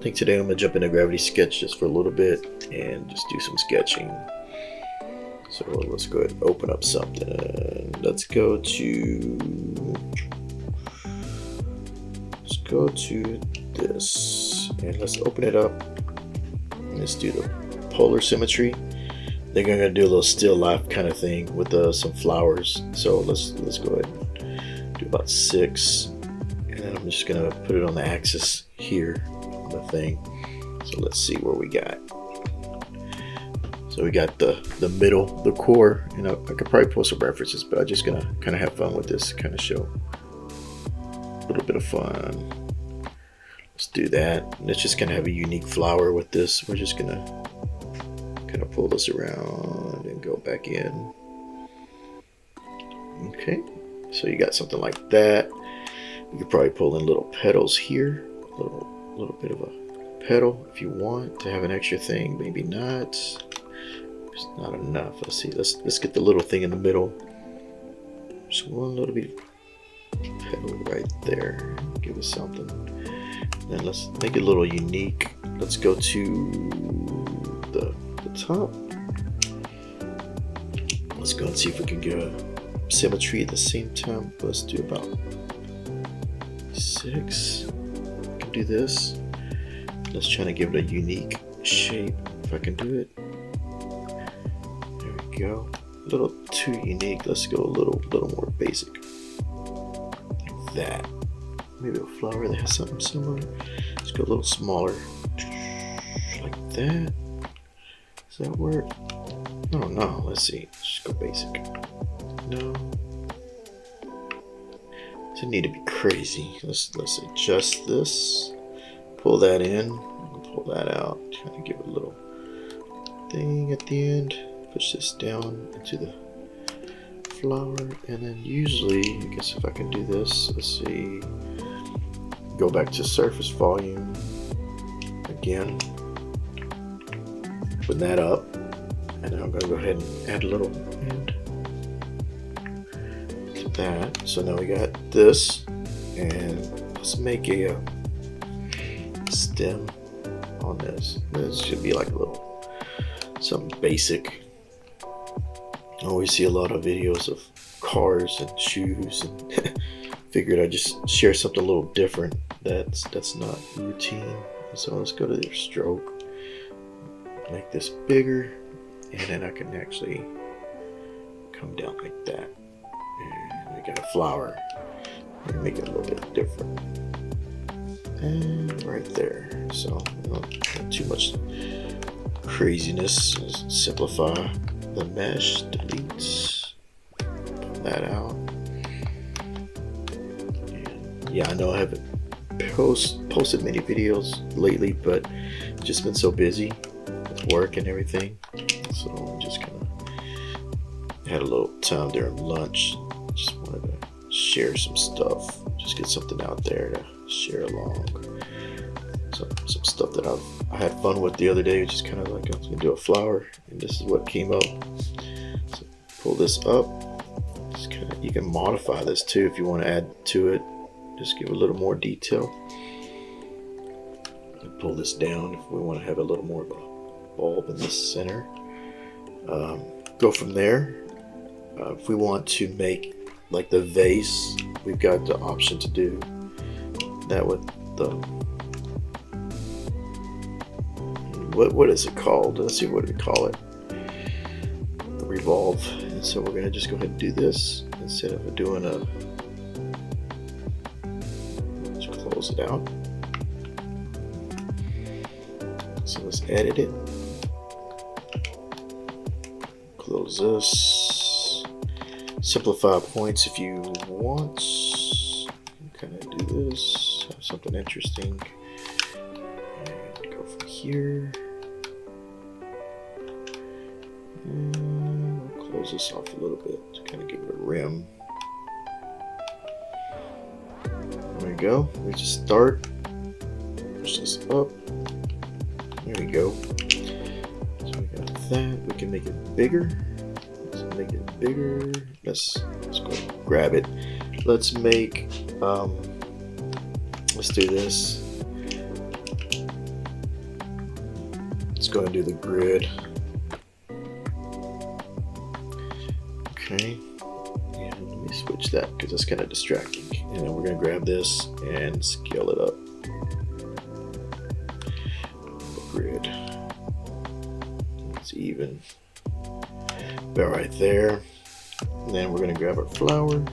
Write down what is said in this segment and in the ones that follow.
think today I'm gonna jump into Gravity Sketch just for a little bit and just do some sketching. So let's go ahead and open up something. Let's go to this and let's open it up. Let's do the polar symmetry. Then I'm gonna do a little still life kind of thing with some flowers. So let's go ahead and do about 6, and then I'm just gonna put it on the axis here on the thing. So let's see where we got. So we got the middle, the core, and I could probably post some references, but I'm just gonna kind of have fun with this, kind of show a little bit of fun. Let's do that. And it's just gonna have a unique flower with this. We're just gonna kind of pull this around and go back in. Okay, so you got something like that. You could probably pull in little petals here, a little bit of a petal if you want to have an extra thing. Maybe not. It's not enough. Let's see. Let's get the little thing in the middle. Just one little bit of petal right there. Give us something. Then let's make it a little unique. Let's go to the top. Let's go and see if we can get a symmetry at the same time. Let's do about 6. I can do this. Let's try to give it a unique shape if I can do it. There we go. A little too unique. Let's go a little more basic. Like that. Maybe a flower that has something similar. Let's go a little smaller. Like that. Does that work? I don't know. Let's see. Let's just go basic. No. Doesn't need to be crazy. Let's adjust this. Pull that in. Pull that out. Try to give it a little thing at the end. Push this down into the flower, and then usually, I guess if I can do this, let's see. Go back to surface volume again. Put that up, and then I'm going to go ahead and add a little end to that. So now we got this, and let's make a stem on this. This should be like a little something basic. I always see a lot of videos of cars and shoes, and figured I'd just share something a little different that's not routine. So let's go to the stroke, make this bigger, and then I can actually come down like that. And we got a flower, and make it a little bit different. And right there. So not too much craziness. Let's simplify the mesh, delete, pull that out. And yeah, I know I haven't posted many videos lately, but just been so busy with work and everything. So I just kind of had a little time during lunch. Just wanted to share some stuff, just get something out there to share along. Some stuff that I had fun with the other day. Just kind of like I was gonna do a flower, and this is what came up. So pull this up. Just kind of, you can modify this too if you want to add to it. Just give a little more detail. And pull this down if we want to have a little more of a bulb in the center. Go from there. If we want to make like the vase, we've got the option to do that with the what is it called? Let's see, what do we call it? The revolve. And so we're gonna just go ahead and do this instead of doing a. Let's close it out. So let's edit it. Close this. Simplify points if you want. Kind of do this. Have something interesting. And go from here. And we'll close this off a little bit to kind of give it a rim. There we go. We just start. Push this up. There we go. So we got that. We can make it bigger. Let's make it bigger. Let's go grab it. Let's make let's do this. go ahead and do the grid. Okay, and let me switch that because it's kind of distracting. And then we're going to grab this and scale it up. Grid. It's even. About right there. And then we're going to grab our flower.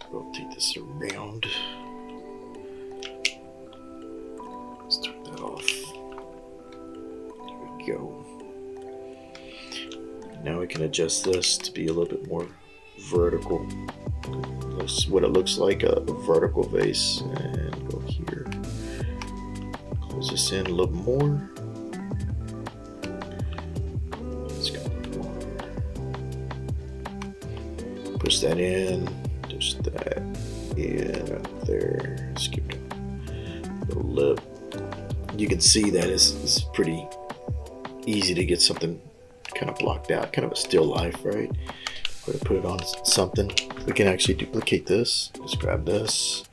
Rotate this around. Let's turn that off. There we go. Now we can adjust this to be a little bit more vertical. That's what it looks like, a vertical vase. And go here. Close this in a little more. Let's go more. Push that in. Push that in right there. Skip the lip. You can see that it's pretty easy to get something kind of blocked out, kind of a still life, right? We're gonna put it on something. We can actually duplicate this. Let's grab this,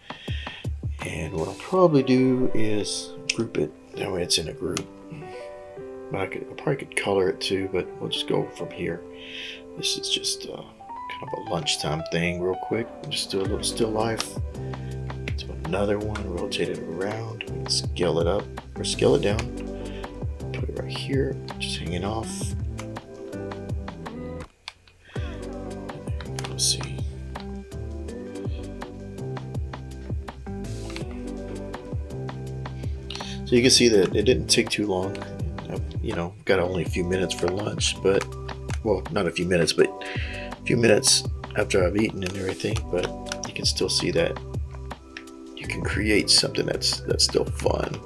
and what I'll probably do is group it. That way it's in a group. But I probably could color it too, but we'll just go from here. This is just kind of a lunchtime thing, real quick. We'll just do a little still life. Do another one. Rotate it around. We can scale it up or scale it down. Put it right here, just hanging off. Let's see. So you can see that it didn't take too long. I've, got only a few minutes for lunch, but, well, not a few minutes, but a few minutes after I've eaten and everything. But you can still see that you can create something that's still fun.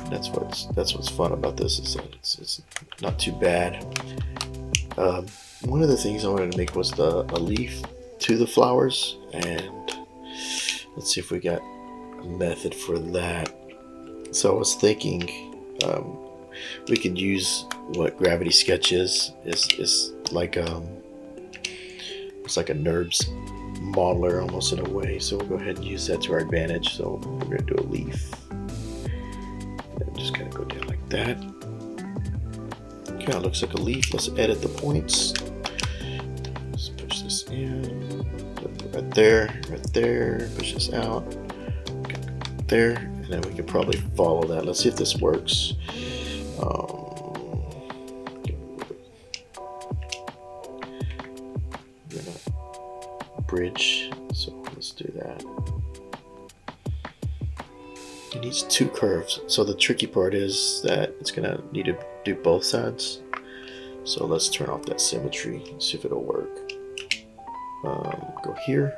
And that's what's fun about this, is that it's not too bad. One of the things I wanted to make was a leaf to the flowers, and let's see if we got a method for that. So I was thinking we could use what Gravity Sketch is like it's like a NURBS modeler almost in a way. So we'll go ahead and use that to our advantage. So we're going to do a leaf, and just kind of go down like that. Kind of looks like a leaf. Let's edit the points. Let's push this in right there, push this out there, and then we can probably follow that. Let's see if this works. We're gonna bridge, so let's do that. It needs two curves, so the tricky part is that it's gonna need to do both sides. So let's turn off that symmetry and see if it'll work. Go here.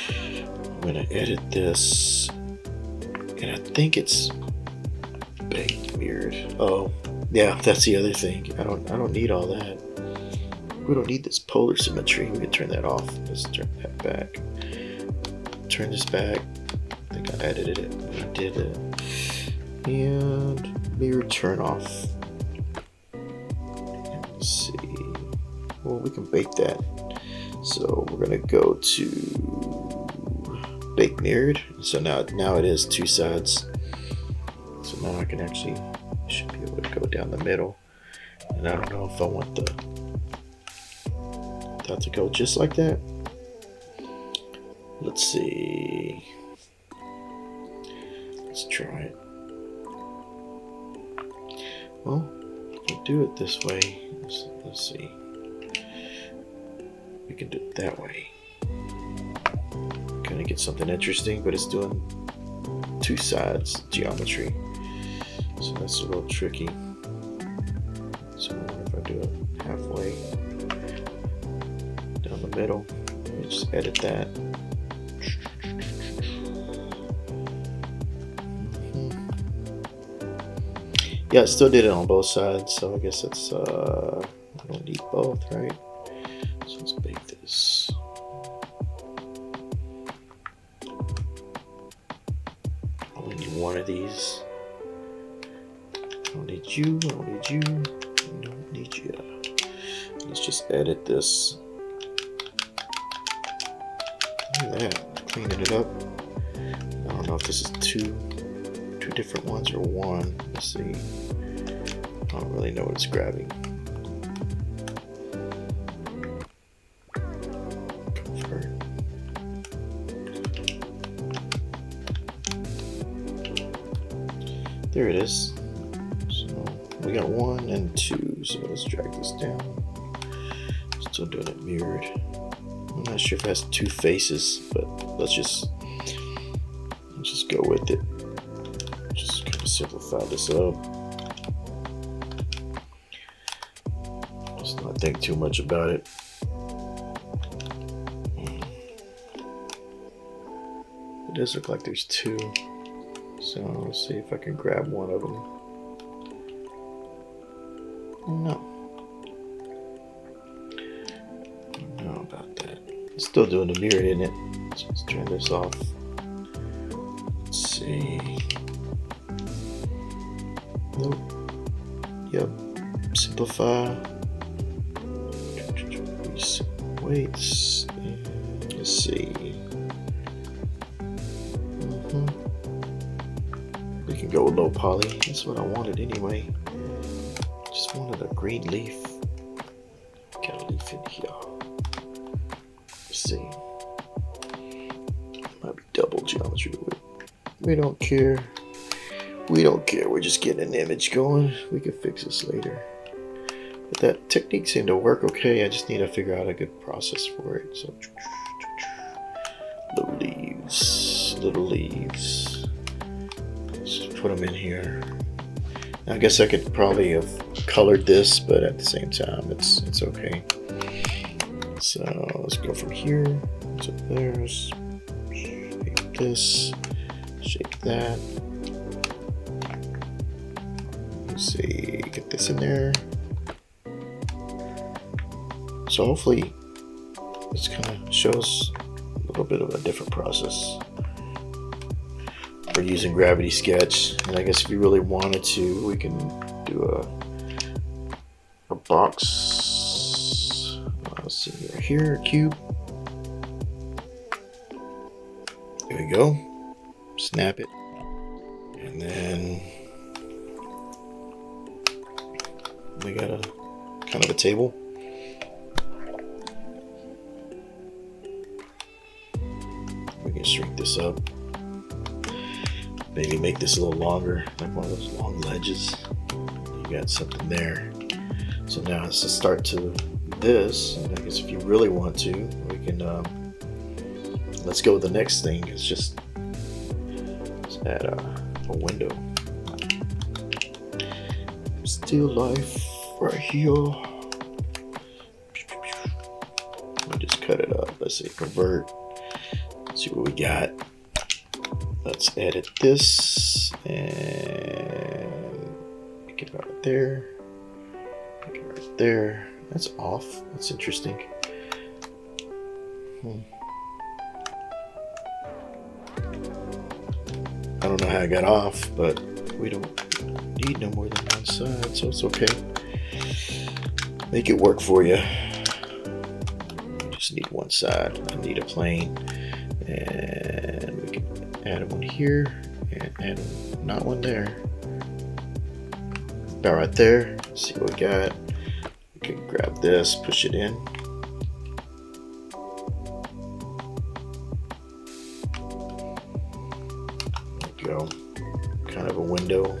I'm gonna edit this, and I think it's baked mirrored. Oh, yeah, that's the other thing. I don't need all that. We don't need this polar symmetry. We can turn that off. Let's turn that back. Turn this back. I think I edited it. I did it. And mirror turn off. Let's see. Well, we can bake that. So we're gonna go to bake mirrored. So now it is two sides. So now I can actually should be able to go down the middle. And I don't know if I want that to go just like that. Let's see. Let's try it. Well, we'll do it this way. Let's see. We can do it that way. Kind of get something interesting, but it's doing two sides geometry. So that's a little tricky. So I wonder if I do it halfway down the middle. Let me just edit that. Yeah, I still did it on both sides, so I guess it's I don't need both, right? So let's bake this. I only need one of these. I don't need you, I don't need you, I don't need you. Let's just edit this. Look at that, cleaning it up. I don't know if this is too two different ones or one. Let's see. I don't really know what it's grabbing. Convert. There it is. So we got 1 and 2. So let's drag this down. Still doing it mirrored. I'm not sure if it has 2 faces, but let's just go with it. Just kind of simplify this up. Let's not think too much about it. It does look like there's 2. So let's see if I can grab one of them. No. I don't know about that. It's still doing the mirror, isn't it? So let's turn this off. Let's see. Nope. Yep. Simplify. Weights. Let's see. We can go with low poly. That's what I wanted anyway. Just wanted a green leaf. Got a leaf in here. Let's see. Might be double geometry, but we don't care. We don't care. We're just getting an image going. We can fix this later. But that technique seemed to work okay. I just need to figure out a good process for it. So little leaves, little leaves. Let's put them in here. Now, I guess I could probably have colored this, but at the same time, it's okay. So let's go from here to there. Shape this, shape that. Let's see, get this in there. So hopefully this kind of shows a little bit of a different process for using Gravity Sketch. And I guess if you really wanted to, we can do a box. Let's see here, cube. There we go. Snap it, and then we got a kind of a table. We can shrink this up. Maybe make this a little longer, like one of those long ledges. You got something there. So now let's just start to this. And I guess if you really want to, we can, let's go with the next thing. It's just, let's add a window. Still life right here. Let me just cut it up. Let's see, convert. Let's see what we got. Let's edit this and make it right there. Make it right there. That's off. That's interesting. I don't know how I got off, but we don't need no more than one side, so it's okay. Make it work for you. I just need one side. I need a plane, and we can add one here and add not one there. About right there. Let's see what we got. We can grab this, push it in. There we go. Kind of a window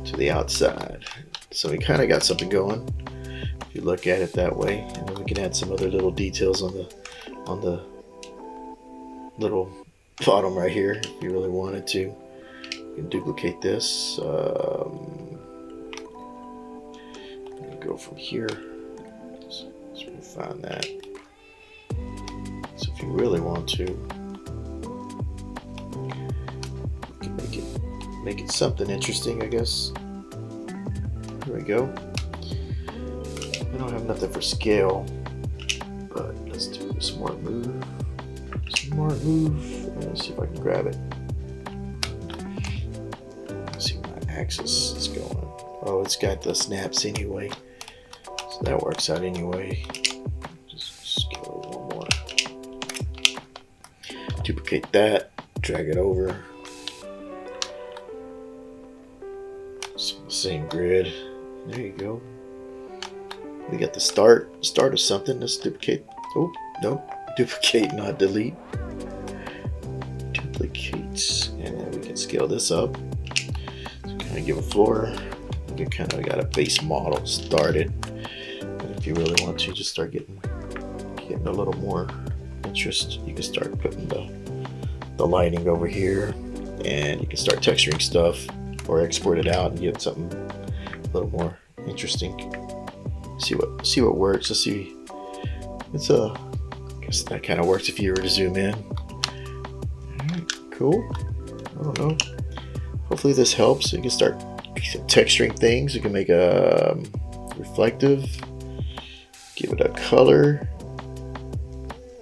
to the outside. So we kind of got something going if you look at it that way. And then we can add some other little details on the little bottom right here if you really wanted to. You can duplicate this. Go from here. Let's refine that. So if you really want to, you can make it something interesting, I guess. There we go. I don't have nothing for scale, but let's do a smart move. Smart move. Let's see if I can grab it. Let's see where my axis is going. Oh, it's got the snaps anyway, so that works out anyway. Just scale it one more. Duplicate that. drag it over. So same grid. There you go. We got the start of something. Let's duplicate. Oh, no. Duplicate, not delete. Duplicates. And then we can scale this up. So kind of give a floor. You kind of got a base model started. And if you really want to, just start getting a little more interest. You can start putting the lighting over here. And you can start texturing stuff or export it out and get something a little more interesting. See what works. Let's see. I guess that kind of works if you were to zoom in. Alright, cool. I don't know. Hopefully this helps. You can start texturing things. You can make a reflective. Give it a color.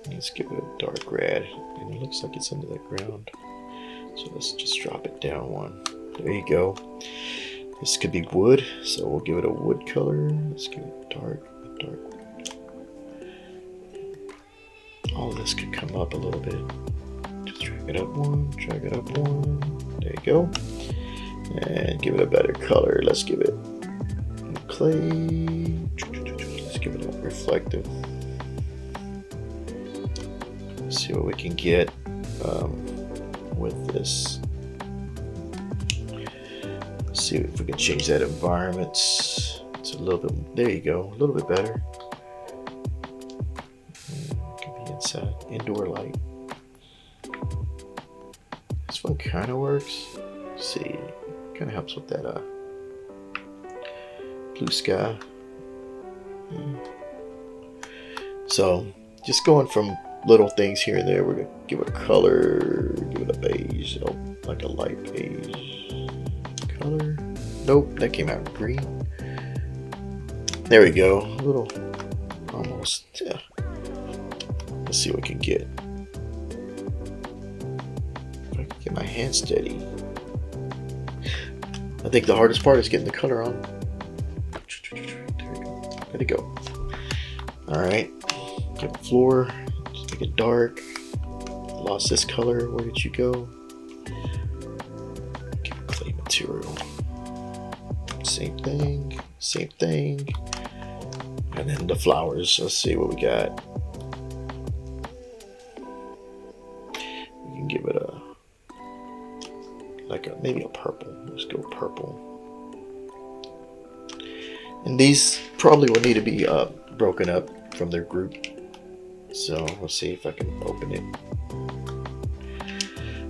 Let's give it a dark red. And it looks like it's under the ground. So let's just drop it down one. There you go. This could be wood, so we'll give it a wood color. Let's give it dark. All of this could come up a little bit. Just drag it up one, drag it up one. There you go. And give it a better color. Let's give it clay. Let's give it a reflective. Let's see what we can get with this. See if we can change that environment. It's a little bit, there you go, a little bit better. Could be inside, indoor light. This one kind of works. Let's see, kind of helps with that blue sky. So just going from little things here and there. We're gonna give it a color, give it a beige, like a light beige color. Nope, that came out green. There we go. A little, almost. Yeah. Let's see what we can get. If I can get my hand steady. I think the hardest part is getting the color on. There we go. There we go. All right. Get the floor. Just make it dark. Lost this color. Where did you go? Give it clay material. Same thing. Same thing. And then the flowers. Let's see what we got. We can give it a maybe a purple. Let's go purple. And these probably will need to be broken up from their group. So let's see if I can open it.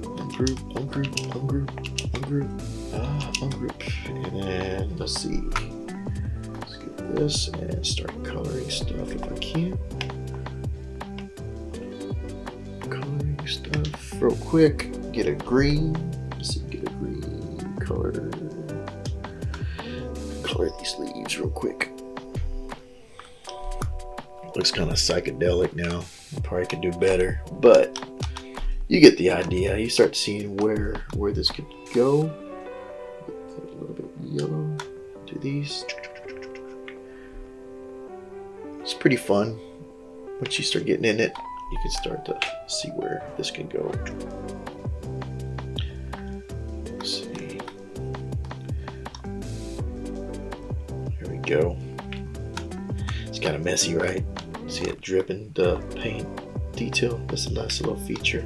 Ungroup, ungroup, ungroup, ungroup, ungroup. And then let's see. Let's get this and start coloring stuff if I can. Coloring stuff real quick. Get a green. Let's see, get a green color. Color these leaves real quick. Looks kind of psychedelic now. Probably could do better, but you get the idea. You start seeing where this could go. A little bit yellow to these. It's pretty fun. Once you start getting in it, you can start to see where this can go. Let's see. Here we go. It's kind of messy, right? See it dripping the paint detail. That's the last little feature.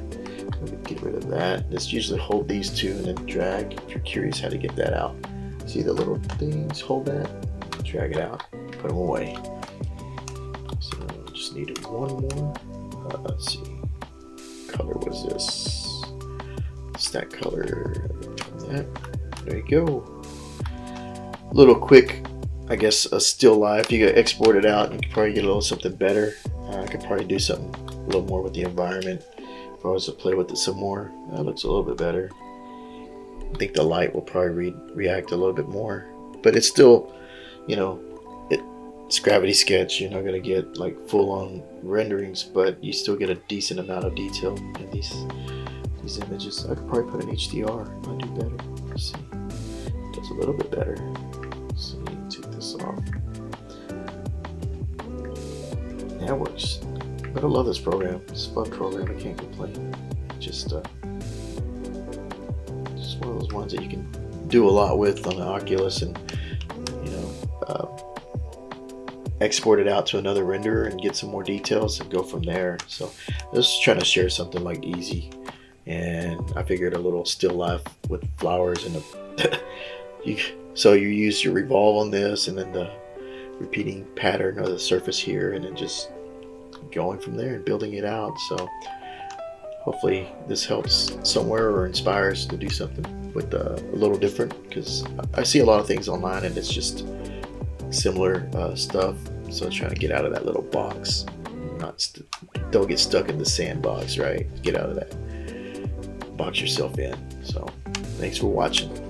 Get rid of that. Let's usually hold these two and then drag. If you're curious how to get that out, see the little things. Hold that, drag it out, put them away. So just needed one more. Let's see. Color was this? It's that color. That. There you go. Little quick. I guess a still life. You could export it out and you could probably get a little something better. I could probably do something a little more with the environment if I was to play with it some more. That looks a little bit better. I think the light will probably react a little bit more, but it's still, you know, it's Gravity Sketch. You're not gonna get like full-on renderings, but you still get a decent amount of detail in these images. I could probably put an HDR. Might do better. Let's see. It does a little bit better. Let's see. Take this off. Yeah, it works. But I love this program. It's a fun program. I can't complain. Just one of those ones that you can do a lot with on the Oculus, and export it out to another renderer and get some more details and go from there. So just trying to share something like easy, and I figured a little still life with flowers and so you use your revolve on this, and then the repeating pattern of the surface here, and then just going from there and building it out. So hopefully this helps somewhere or inspires to do something with a little different, because I see a lot of things online and it's just similar stuff. So trying to get out of that little box, don't get stuck in the sandbox, right? Get out of that, box yourself in. So thanks for watching.